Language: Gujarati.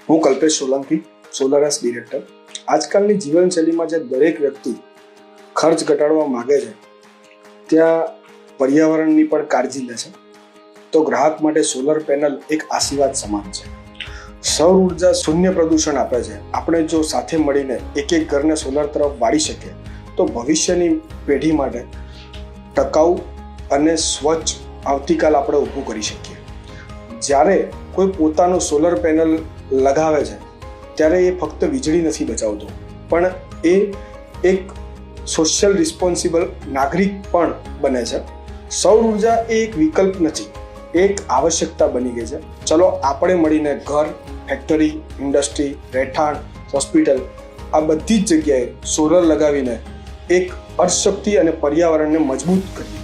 હું કલ્પેશ સોલંકી, સોલરસ ડિરેક્ટર. આજકાલની જીવનશૈલીમાં જે દરેક વ્યક્તિ ખર્ચ ઘટાડવા માગે છે ત્યાં પર્યાવરણની પણ કાળજી લે છે, તો ગ્રાહક માટે સોલર પેનલ એક આશીર્વાદ સમાન છે. સૌર ઉર્જા શૂન્ય પ્રદૂષણ આપે છે. આપણે જો સાથે મળીને એક ઘરને સોલર તરફ વાળી શકીએ તો ભવિષ્યની પેઢી માટે ટકાઉ અને સ્વચ્છ આવતીકાલ આપણે ઊભું કરી શકીએ. જ્યારે કોઈ પોતાનું સોલર પેનલ લગાવે છે ત્યારે એ ફક્ત વીજળી નથી બચાવતો, પણ એ એક સોશિયલ રિસ્પોન્સિબલ નાગરિક પણ બને છે. સૌર ઉર્જા એ એક વિકલ્પ નથી, એક આવશ્યકતા બની ગઈ છે. ચલો આપણે મળીને ઘર, ફેક્ટરી, ઇન્ડસ્ટ્રી, રહેઠાણ, હોસ્પિટલ આ બધી જ જગ્યાએ સોલર લગાવીને એક અર્થશક્તિ અને પર્યાવરણને મજબૂત કરીએ.